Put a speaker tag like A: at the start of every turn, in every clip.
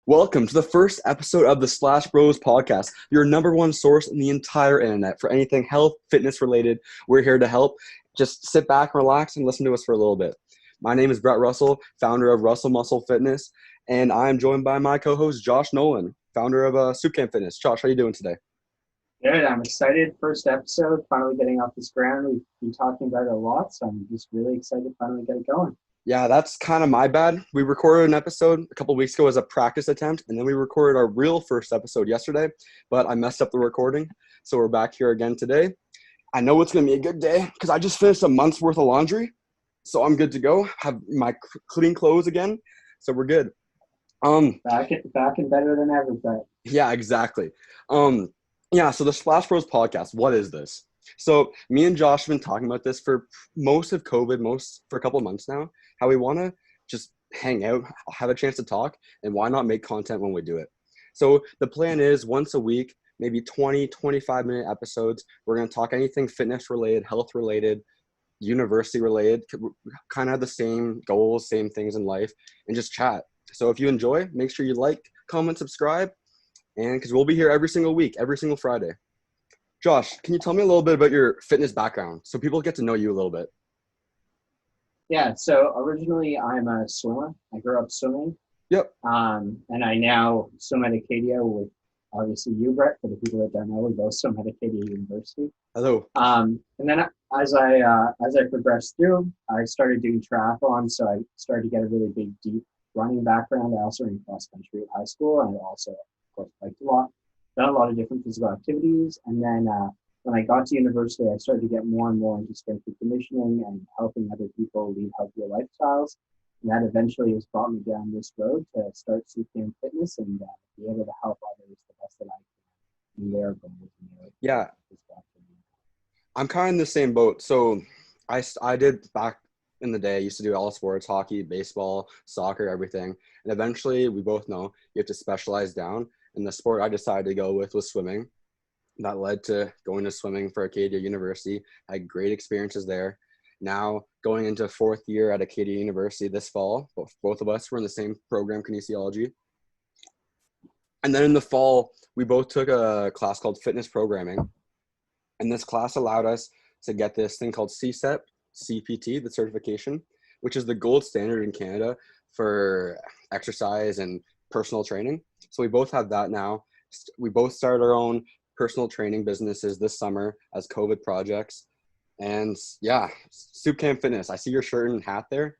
A: Welcome to the first episode of the Splash Bros podcast, your number one source in the entire internet for anything health, fitness related. We're here to help. Just sit back, relax, and listen to us for a little bit. My name is Brett Russell, founder of Russell Muscle Fitness, and I'm joined by my co-host Josh Nolan, founder of CSEP-CPT Fitness. Josh, how are you doing today?
B: Good. I'm excited. First episode, finally getting off this ground. We've been talking about it a lot, so I'm just really excited to finally get it going.
A: Yeah, that's kind of my bad. We recorded an episode a couple of weeks ago as a practice attempt, and then we recorded our real first episode yesterday, but I messed up the recording, so we're back here again today. I know it's going to be a good day because I just finished a month's worth of laundry, so I'm good to go. Have my clean clothes again, so we're good.
B: Back and better than ever, Brett.
A: Yeah, exactly. So the Splash Bros podcast, what is this? So me and Josh have been talking about this for most of COVID, for a couple of months now, how we want to just hang out, have a chance to talk, and why not make content when we do it? So the plan is once a week, maybe 20, 25-minute episodes. We're going to talk anything fitness related, health related, university related, kind of have the same goals, same things in life, and just chat. So if you enjoy, make sure you like, comment, subscribe, and because we'll be here every single week, every single Friday. Josh, can you tell me a little bit about your fitness background so people get to know you a little bit?
B: Yeah, so originally I'm a swimmer. I grew up swimming.
A: Yep.
B: And I now swim at Acadia with obviously you, Brett. For the people that don't know, we both swim at Acadia University.
A: Hello.
B: And then as I progressed through, I started doing triathlon. So I started to get a really big, deep running background. I also ran cross country at high school, and I also, of course, biked a lot. Done a lot of different physical activities. And then when I got to university, I started to get more and more into strength and conditioning and helping other people lead healthier lifestyles. And that eventually has brought me down this road to start CSEP Fitness and be able to help others the best that I can in their goals.
A: Yeah. I'm kind of in the same boat. So I did back in the day, I used to do all sports, hockey, baseball, soccer, everything. And eventually, we both know you have to specialize down. And the sport I decided to go with was swimming. That led to going to swimming for Acadia University. I had great experiences there. Now going into fourth year at Acadia University this fall, both of us were in the same program, kinesiology. And then in the fall, we both took a class called fitness programming. And this class allowed us to get this thing called CSEP-CPT, the certification, which is the gold standard in Canada for exercise and personal training. So we both have that now. We both started our own personal training businesses this summer as COVID projects. And yeah, CSEP Fitness. I see your shirt and hat there.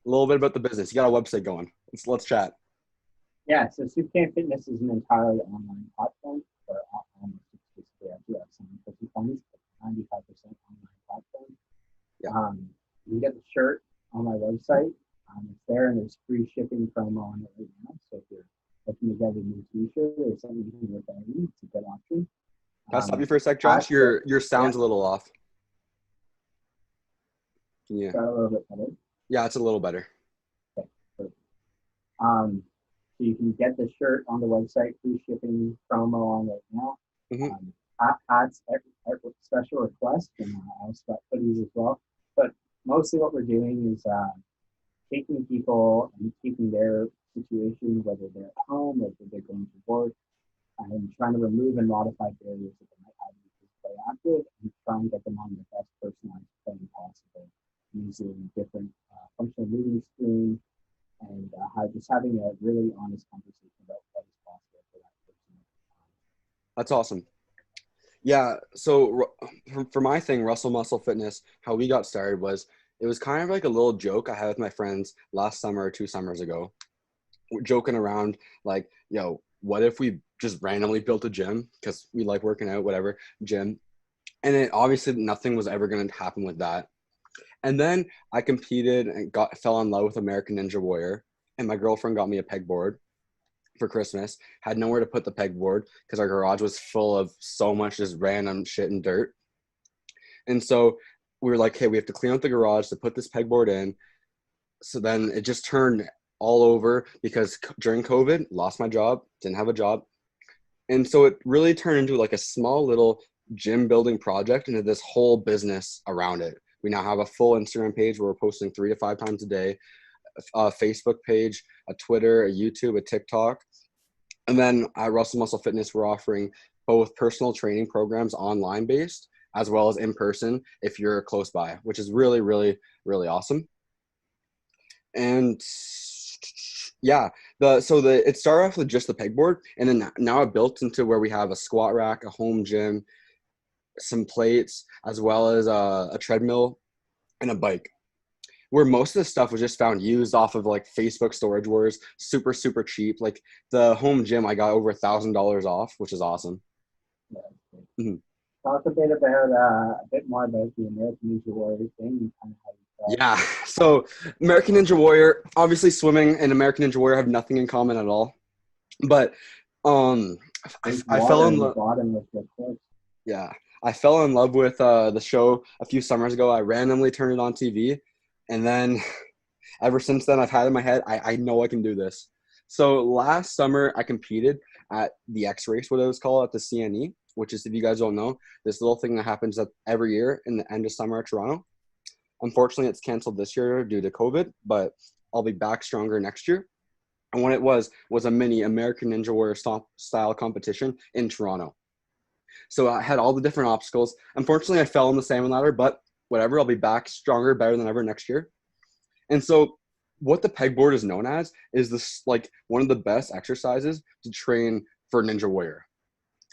A: A little bit about the business. You got a website going. Let's chat.
B: Yeah, so CSEP Fitness is an entirely online platform for almost exclusively. I do have some 50 funds, but 95% online platform.
A: Yeah.
B: You can get the shirt on my website. It's there, and there's free shipping promo on it right now. So if you're looking to get a new t-shirt or something you can look at, it's a good option.
A: Can I stop you for a sec, Josh? Your sound's a little off. Can you?
B: Got a little bit better.
A: Yeah, it's a little better.
B: Okay, perfect. So you can get the shirt on the website, free shipping promo on right now.
A: Mm-hmm.
B: Hats, special request, and I also got hoodies as well. But mostly what we're doing is taking people and keeping their situation, whether they're at home, whether they're going to work, and trying to remove and modify barriers that they might have to be physically active and try and get them on the best personalized plan possible using different functional movement screens and just having a really honest conversation about what is possible for that person.
A: That's awesome. Yeah, so for my thing, Russell Muscle Fitness, how we got started was, it was kind of like a little joke I had with my friends last summer or 2 summers ago. We're joking around like, yo, what if we just randomly built a gym because we like working out, whatever, gym. And it obviously nothing was ever going to happen with that. And then I competed and fell in love with American Ninja Warrior. And my girlfriend got me a pegboard for Christmas. Had nowhere to put the pegboard because our garage was full of so much just random shit and dirt. And so we were like, hey, we have to clean out the garage to put this pegboard in. So then it just turned all over because during COVID, lost my job, didn't have a job. And so it really turned into like a small little gym building project into this whole business around it. We now have a full Instagram page where we're posting 3 to 5 times a day, a Facebook page, a Twitter, a YouTube, a TikTok. And then at Russell Muscle Fitness, we're offering both personal training programs online based as well as in person if you're close by, which is really, really, really awesome. And yeah, it started off with just the pegboard, and then now it built into where we have a squat rack, a home gym, some plates, as well as a treadmill and a bike. Where most of the stuff was just found used off of like Facebook storage wars, super, super cheap. Like the home gym, I got over $1,000 off, which is awesome.
B: Yeah.
A: Mm-hmm.
B: Talk a bit about a bit more about the American Ninja Warrior thing and kind of how you felt.
A: Yeah. So American Ninja Warrior, obviously swimming and American Ninja Warrior have nothing in common at all. But I fell in love.
B: Bottom of the course.
A: Yeah. I fell in love with the show a few summers ago. I randomly turned it on TV, and then ever since then I've had in my head, I know I can do this. So last summer I competed at the X race, what it was called, at the CNE, which is, if you guys don't know, this little thing that happens every year in the end of summer at Toronto. Unfortunately, it's canceled this year due to COVID, but I'll be back stronger next year. And what it was a mini American Ninja Warrior style competition in Toronto. So I had all the different obstacles. Unfortunately, I fell in the salmon ladder, but whatever, I'll be back stronger, better than ever next year. And so what the pegboard is known as is this, like, one of the best exercises to train for Ninja Warrior,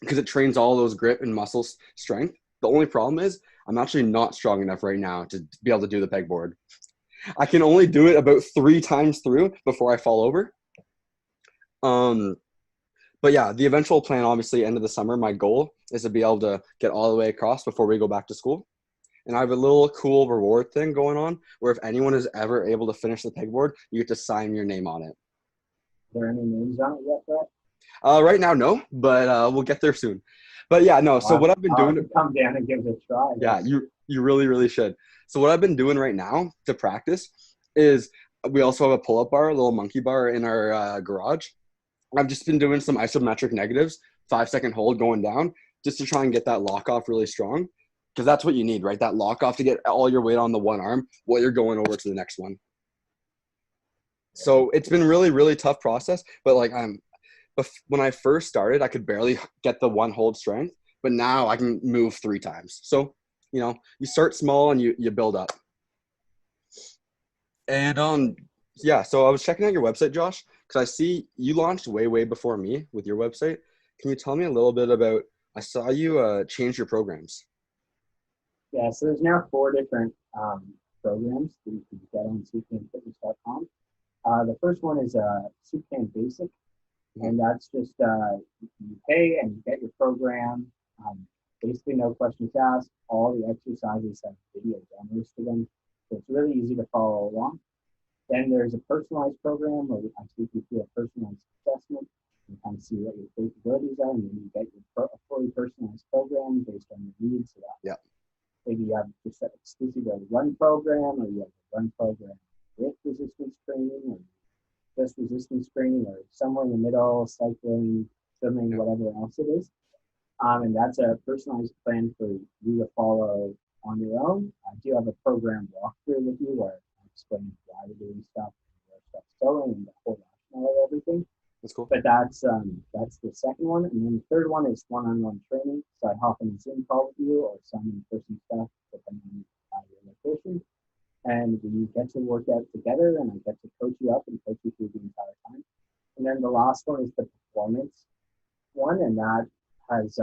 A: because it trains all those grip and muscle strength. The only problem is I'm actually not strong enough right now to be able to do the pegboard. I can only do it about 3 times through before I fall over. But yeah, the eventual plan, obviously, end of the summer, my goal is to be able to get all the way across before we go back to school. And I have a little cool reward thing going on where if anyone is ever able to finish the pegboard, you get to sign your name on it.
B: Are there any names on it yet, Brett?
A: Right now, no, but we'll get there soon. But yeah, no. So what I've been doing,
B: come down and give it a try.
A: Yeah, you really, really should. So what I've been doing right now to practice is we also have a pull-up bar, a little monkey bar in our garage. I've just been doing some isometric negatives, 5-second hold going down, just to try and get that lock off really strong. Because that's what you need, right? That lock off to get all your weight on the one arm while you're going over to the next one. So it's been really, really tough process. But like when I first started, I could barely get the one hold strength, but now I can move 3 times. So, you start small and you build up. And yeah, so I was checking out your website, Josh, because I see you launched way, way before me with your website. Can you tell me a little bit about, I saw you change your programs.
B: Yeah, so there's now 4 different programs that you can get on soupcanfitness.com. The first one is Soupcan Basic, and that's just you pay and you get your program. Basically, no questions asked. All the exercises have video demos to them, so it's really easy to follow along. Then there's a personalized program where I take you through a personalized assessment and kind of see what your capabilities are, and then you get your fully personalized program based on your needs. So that,
A: yeah.
B: Maybe you have just an exclusive run program, or you have a run program with resistance training, or just resistance training, or somewhere in the middle, cycling, swimming, whatever else it is. And that's a personalized plan for you to follow on your own. I do have a program walkthrough with you where I explain why we're doing stuff, where stuff's going, and the whole rationale of everything.
A: That's cool.
B: But that's the second one. And then the third one is one-on-one training. So I hop on a Zoom call with you or some in-person stuff depending on your location. And we get to work out together, and I get to coach you up and coach you through the entire time. And then the last one is the performance one, and that has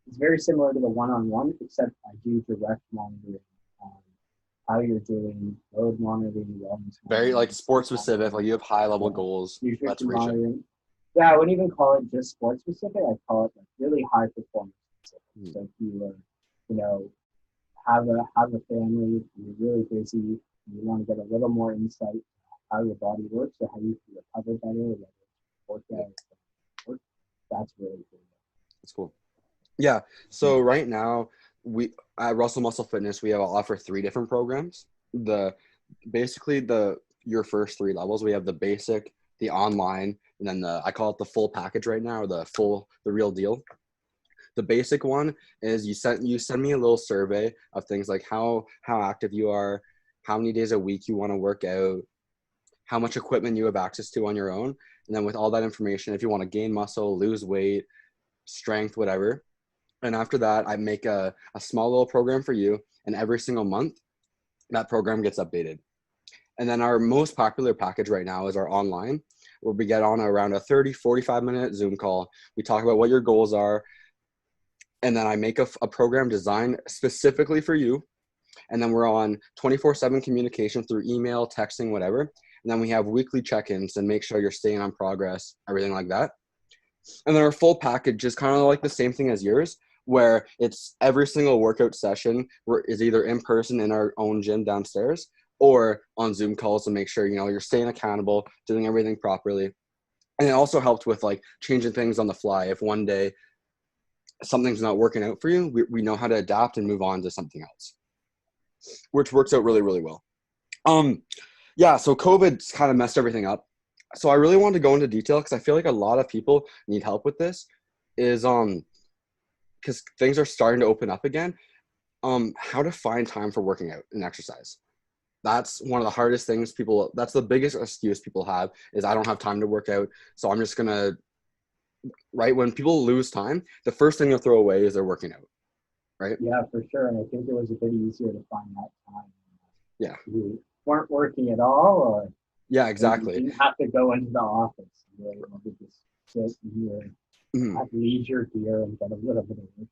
B: it's very similar to the one-on-one, except I do direct monitoring on how you're doing, load monitoring, wellness.
A: Very like sports specific, like you have high level goals.
B: Nutrition monitoring. Yeah, I wouldn't even call it just sports specific. I'd call it like really high performance specific. So if you are, have a family, you're really busy, you want to get a little more insight how your body works or how you can recover better, whether it's workout, that's really cool.
A: That's cool. Yeah. So right now we at Russell Muscle Fitness, we offer 3 different programs. Your first 3 levels, we have the basic, the online, and then I call it the full package right now, or the real deal. The basic one is you send me a little survey of things like how active you are, how many days a week you want to work out, how much equipment you have access to on your own. And then with all that information, if you want to gain muscle, lose weight, strength, whatever. And after that, I make a small little program for you. And every single month, that program gets updated. And then our most popular package right now is our online, where we get on around a 30, 45-minute Zoom call. We talk about what your goals are. And then I make a program designed specifically for you. And then we're on 24/7 communication through email, texting, whatever. And then we have weekly check-ins and make sure you're staying on progress, everything like that. And then our full package is kind of like the same thing as yours, where it's every single workout session is either in person in our own gym downstairs or on Zoom calls to make sure, you're staying accountable, doing everything properly. And it also helped with like changing things on the fly. If one day something's not working out for you, we know how to adapt and move on to something else, which works out really, really well. Yeah, so COVID's kind of messed everything up. So I really wanted to go into detail because I feel like a lot of people need help with this is because things are starting to open up again. How to find time for working out and exercise. That's one of the hardest things that's the biggest excuse people have is I don't have time to work out. So I'm just gonna, right? When people lose time, the first thing they'll throw away is their working out, right?
B: Yeah, for sure. And I think it was a bit easier to find that time.
A: Yeah.
B: You weren't working at all, or
A: yeah, exactly.
B: You didn't have to go into the office. You were able to just sit here at leisure here and get a little bit of work.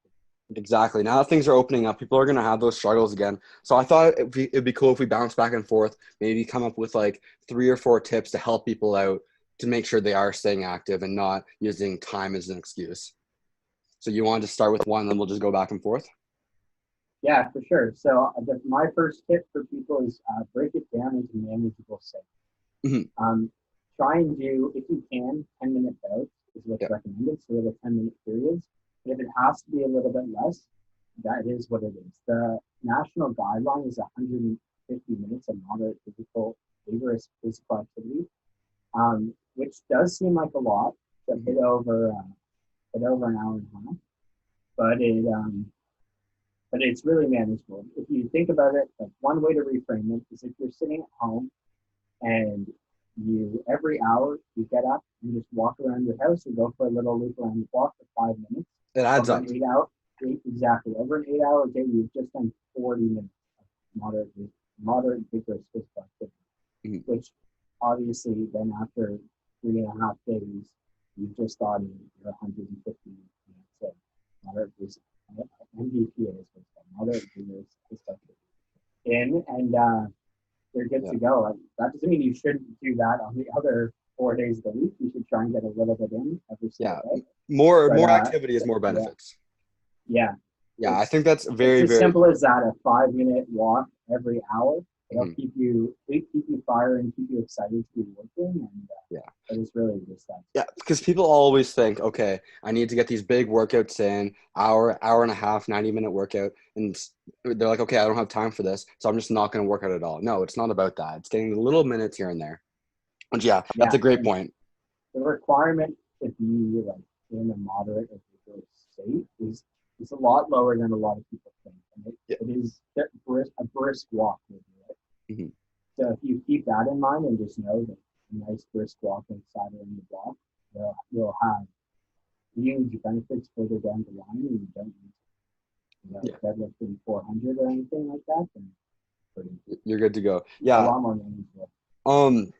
A: Exactly. Now that things are opening up, people are going to have those struggles again. So I thought it'd be cool if we bounce back and forth, maybe come up with like 3 or 4 tips to help people out to make sure they are staying active and not using time as an excuse. So you wanted to start with one, then we'll just go back and forth?
B: Yeah, for sure. So my first tip for people is break it down into manageable segments. Try and do, if you can, 10-minute bouts is what's recommended. So little 10-minute periods. But if it has to be a little bit less, that is what it is. The national guideline is 150 minutes of moderate vigorous physical activity, which does seem like a lot to hit over an hour and a half, but it's really manageable. If you think about it, like one way to reframe it is if you're sitting at home and every hour you get up and just walk around your house and go for a little loop around the block for 5 minutes.
A: It adds up.
B: Exactly. Over an 8-hour day, you've just done 40 minutes of moderate vigorous physical activity, which obviously then after 3.5 days, you've just gotten your 150 minutes of moderate physical MVPA is what's called, moderate vigorous physical activity. And you're good to go. That doesn't mean you shouldn't do that on the other 4 days of the week. You should try and get a little bit in every single day.
A: More activity is more benefits.
B: Yeah.
A: I think that's very,
B: it's as
A: very
B: simple as that. A 5-minute walk every hour. It'll keep you firing, keep you excited to be working, and it is really just that.
A: Yeah, because people always think, okay, I need to get these big workouts in, hour and a half, 90-minute workout, and they're like, okay, I don't have time for this, so I'm just not going to work out at all. No, it's not about that. It's getting the little minutes here and there. And that's a great point.
B: The requirement to be like in a moderate or vigorous state is a lot lower than a lot of people think. And it is a brisk walk with you. So if you keep that in mind and just know that a nice brisk walk inside or in the block, you'll have huge benefits further down the line, and you don't need deadlifting 400 or anything like that. Then
A: you're good to go.
B: A lot more manageable.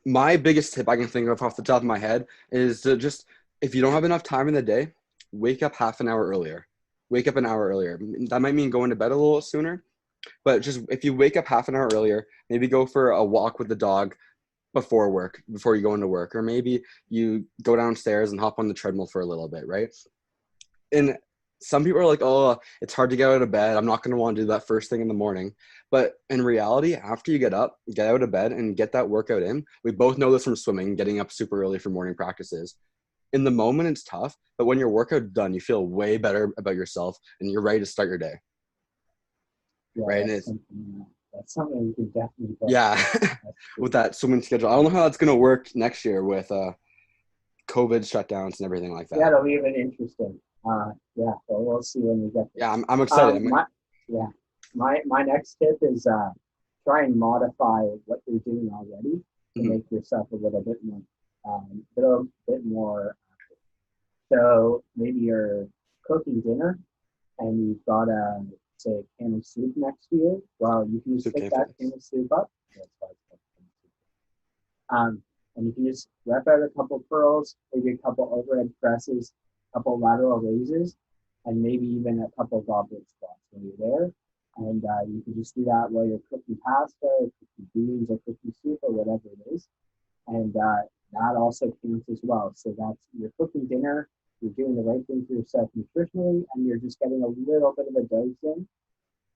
A: My biggest tip I can think of off the top of my head is to just, if you don't have enough time in the day, wake up half an hour earlier. Wake up an hour earlier. That might mean going to bed a little sooner. But just if you wake up half an hour earlier, maybe go for a walk with the dog before you go into work, or maybe you go downstairs and hop on the treadmill for a little bit, right? And some people are like, oh, it's hard to get out of bed. I'm not going to want to do that first thing in the morning. But in reality, after you get up, get out of bed and get that workout in, we both know this from swimming, getting up super early for morning practices. In the moment, it's tough, but when your workout's done, you feel way better about yourself and you're ready to start your day.
B: Yeah,
A: right?
B: That's something we can definitely do.
A: Yeah, with that swimming schedule. I don't know how that's going to work next year with COVID shutdowns and everything like that.
B: Yeah, it'll be even interesting. So we'll see when we get there.
A: Yeah, I'm excited.
B: My next tip is try and modify what you're doing already. to
A: Mhm.
B: make yourself a little bit more. So maybe you're cooking dinner and you've got a say a can of soup next to you. Well, you can just
A: Soup
B: pick
A: can
B: that
A: fitness.
B: can of soup up. That's why it's called can of soup. And you can just rep out a couple curls, maybe a couple overhead presses, a couple lateral raises, and maybe even a couple goblet squats when you're there. And you can just do that while you're cooking pasta, or cooking beans, or cooking soup, or whatever it is. And that also counts as well. So that's you're cooking dinner, you're doing the right thing for yourself nutritionally, and you're just getting a little bit of a dose in,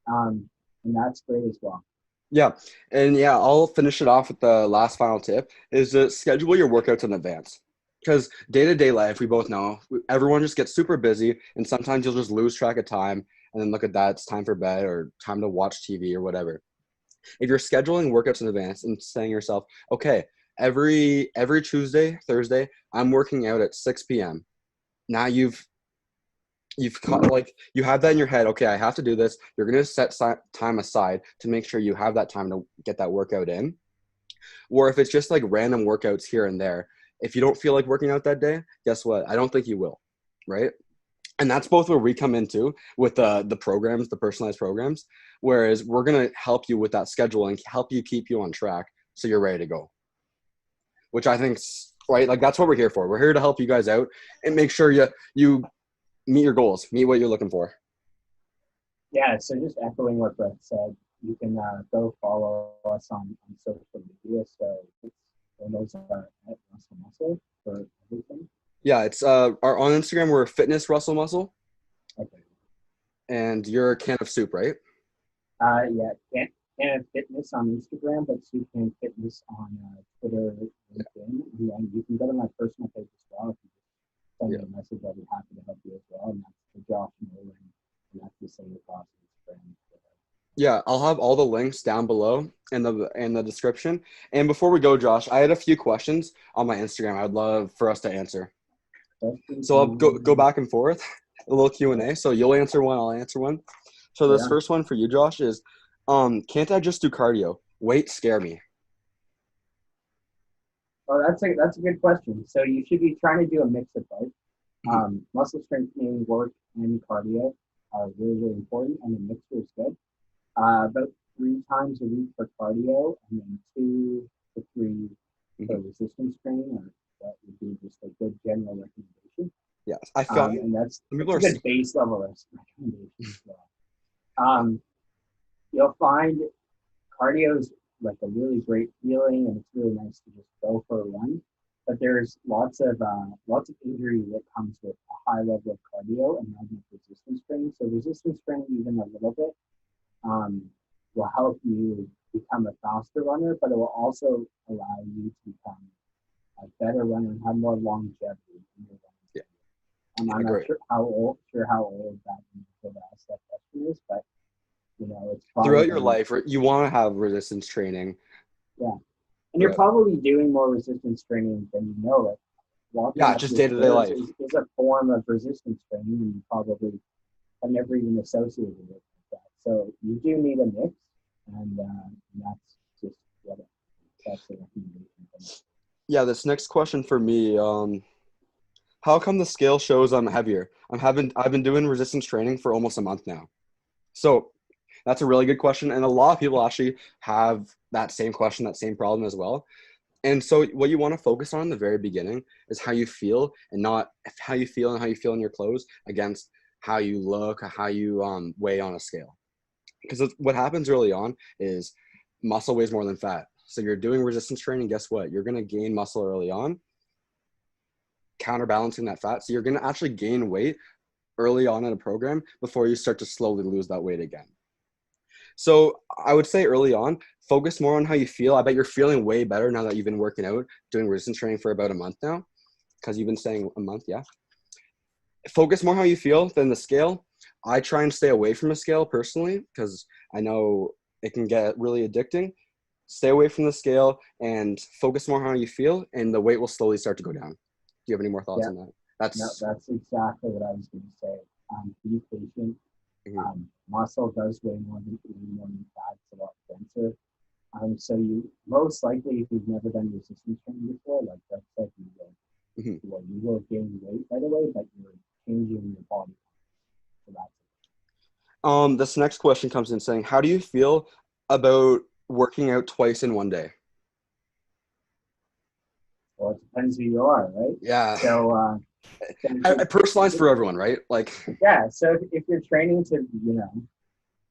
B: and that's great as well.
A: Yeah. And yeah, I'll finish it off with the last final tip is to schedule your workouts in advance. Because day-to-day life, we both know everyone just gets super busy, and sometimes you'll just lose track of time, and then look at that, it's time for bed or time to watch TV or whatever. If you're scheduling workouts in advance and saying to yourself, okay, every Tuesday, Thursday, I'm working out at 6 p.m. Now you've caught, like you have that in your head. Okay, I have to do this. You're gonna set time aside to make sure you have that time to get that workout in. Or if it's just like random workouts here and there, if you don't feel like working out that day, guess what? I don't think you will, right? And that's both where we come into with the programs, the personalized programs. Whereas we're gonna help you with that schedule and help you keep you on track so you're ready to go. Which I think's right. Like that's what we're here for. We're here to help you guys out and make sure you meet your goals, meet what you're looking for.
B: Yeah, so just echoing what Brett said, you can go follow us on social media. So and those are at Russell Muscle for everything.
A: Yeah, it's our on Instagram we're Fitness Russell Muscle,
B: Okay.
A: and you're a can of soup, right?
B: Yeah, can Fitness on Instagram, but Sue Can Fitness on Twitter, LinkedIn, and then you can go to my personal page as well. If you just send
A: Yeah.
B: me a message, I'll be happy to help you as well. And that's the Josh Nolan, and that's the same across Instagram.
A: Yeah, I'll have all the links down below in the description. And before we go, Josh, I had a few questions on my Instagram I'd love for us to answer.
B: Questions?
A: So I'll go back and forth, a little Q&A. So you'll answer one, I'll answer one. So this
B: Yeah.
A: first one for you, Josh, is can't I just do cardio? Weights scare me.
B: Well, that's a good question. So you should be trying to do a mix of both.
A: Mhm.
B: Muscle strengthening work and cardio are really, really important, and the mixture is good. About 3 times a week for cardio, and then 2 to 3 for
A: Mhm.
B: resistance training, or that would be just a good general recommendation.
A: Yeah, I find
B: And that's
A: some people
B: that's a
A: are.
B: good base level recommendation as well. Um, you'll find cardio is like a really great feeling, and it's really nice to just go for a run. But there's lots of injury that comes with a high level of cardio and not enough resistance training. So resistance training, even a little bit, um, will help you become a faster runner, but it will also allow you to become a better runner and have more longevity in your running.
A: Yeah, I
B: I'm not
A: agree.
B: sure how old that people that ask that question is, but it's
A: Throughout your
B: probably
A: life, you want to have resistance training.
B: yeah. And you're
A: Throughout.
B: probably doing more resistance training than you know it. Walking
A: Yeah,
B: up
A: just
B: the
A: day-to-day
B: stairs
A: life.
B: is a form of resistance training, and you probably have never even associated it with that. So you do need a mix, and that's just what that's the recommendation.
A: Yeah, this next question for me, how come the scale shows I'm heavier? I've been doing resistance training for almost a month now. So that's a really good question. And a lot of people actually have that same question, that same problem as well. And so what you want to focus on in the very beginning is how you feel, and not how you feel and how you feel in your clothes against how you look, how you weigh on a scale. Because what happens early on is muscle weighs more than fat. So you're doing resistance training, guess what? You're going to gain muscle early on, counterbalancing that fat. So you're going to actually gain weight early on in a program before you start to slowly lose that weight again. So I would say early on, focus more on how you feel. I bet you're feeling way better now that you've been working out, doing resistance training for about a month now, because you've been saying a month, yeah. Focus more how you feel than the scale. I try and stay away from a scale personally because I know it can get really addicting. Stay away from the scale and focus more on how you feel, and the weight will slowly start to go down. Do you have any more thoughts
B: Yeah,
A: on that?
B: no,
A: That's
B: that's exactly what I was going to say. Be patient.
A: mhm.
B: Muscle does weigh more than fat. It's a lot denser. So you most likely, if you've never done resistance training before, like that's like
A: Mhm.
B: you will gain weight right away, but you're changing your body. So that's
A: This next question comes in saying, how do you feel about working out twice in one day?
B: well, it depends who you are, right?
A: Yeah.
B: So, so
A: I personalized for everyone, right? Like,
B: yeah. So if you're training to,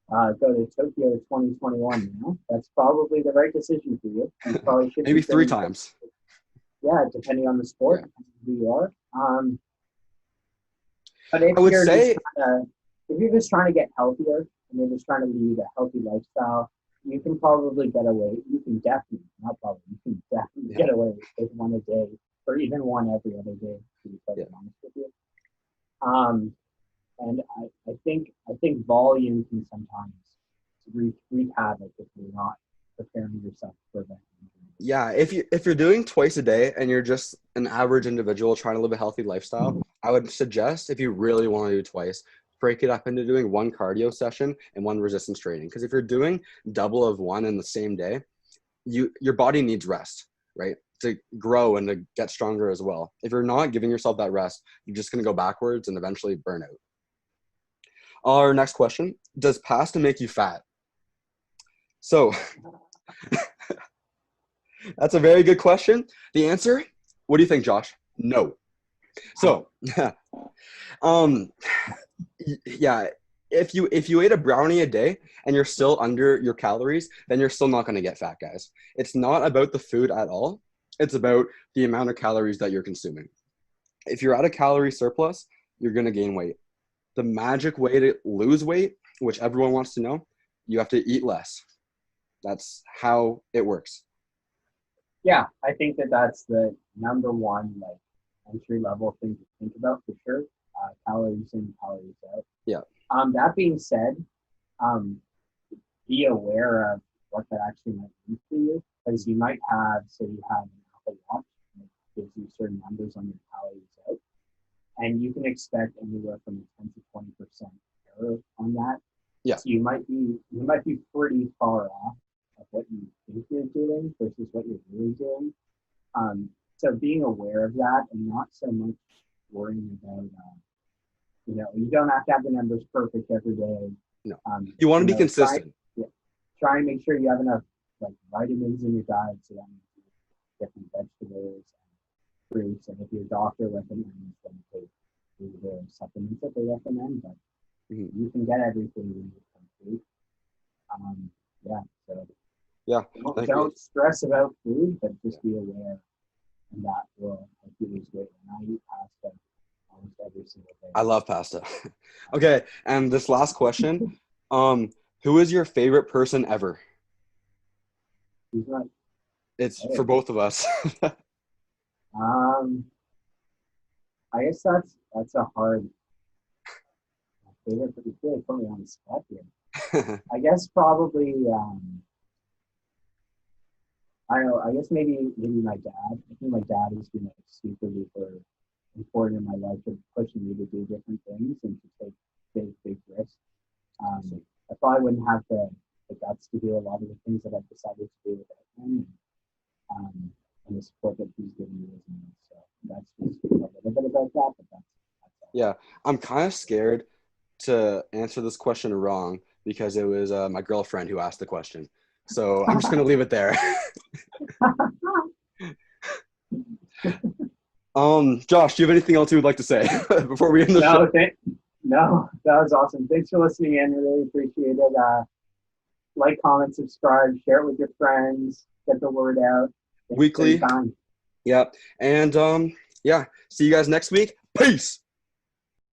B: go to Tokyo 2021 now, that's probably the right decision for you. You probably should be
A: maybe three
B: training.
A: times.
B: Yeah, depending on the sport,
A: Yeah.
B: who you are. But
A: I would say,
B: if you're just trying to get healthier and you're just trying to lead a healthy lifestyle, you can probably get away. You can definitely, not probably, you can definitely
A: yeah,
B: get away with one a day or even one every other day. To be quite
A: yeah.
B: honest with you. And I think volume can sometimes wreak havoc if you're not preparing yourself for that.
A: Yeah, if you're doing twice a day and you're just an average individual trying to live a healthy lifestyle, I would suggest if you really want to do twice, break it up into doing one cardio session and one resistance training. Because if you're doing double of one in the same day, your body needs rest, right? To grow and to get stronger as well. If you're not giving yourself that rest, you're just gonna go backwards and eventually burn out. Our next question, does pasta make you fat? So that's a very good question. The answer, what do you think, Josh? No. So, um, yeah, if you ate a brownie a day and you're still under your calories, then you're still not going to get fat, guys. It's not about the food at all. It's about the amount of calories that you're consuming. If you're at a calorie surplus, you're going to gain weight. The magic way to lose weight, which everyone wants to know, you have to eat less. That's how it works.
B: Yeah, I think that's the number one like entry level thing to think about for sure. Calories in, calories out.
A: Yeah.
B: That being said, um, be aware of what that actually might mean for you, because you might have, say, you have an Apple Watch that gives you certain numbers on your calories out, and you can expect anywhere from 10 to 20% error on that.
A: Yeah.
B: So you might be pretty far off of what you think you're doing versus what you're really doing. So being aware of that and not so much worrying about, you don't have to have the numbers perfect every day.
A: No. You want to be
B: Try,
A: consistent.
B: yeah, try and make sure you have enough like vitamins in your diet, so that means you get different vegetables and fruits. And if your doctor recommends, then take the supplements that they recommend, but
A: Mhm.
B: you can get everything you need from food. Yeah, so
A: Yeah.
B: don't stress about food, but just be aware, and that will help you lose weight. And I eat pasta almost every single day.
A: I love pasta. Okay, and this last question, um, who is your favorite person ever?
B: Who's not
A: It's for
B: there?
A: both of us.
B: Um, I guess that's a hard favorite, but you really put me on the spot here. I guess probably I don't know. I guess maybe my dad. I think my dad has been like super duper important in my life of pushing me to do different things and to take big risks. I probably wouldn't have the guts to do a lot of the things that I've decided to do without him, and the support that he's given me as well. So that's just a little bit about that, but that's all.
A: Yeah, I'm kind of scared to answer this question wrong because it was my girlfriend who asked the question. So I'm just going to leave it there. Josh, do you have anything else you would like to say before we end the show?
B: No, no, that was awesome. Thanks for listening in. Really appreciate it. Like, comment, subscribe, share it with your friends, get the word out. Thanks for your
A: Weekly.
B: time.
A: Yeah. And yeah, see you guys next week. Peace.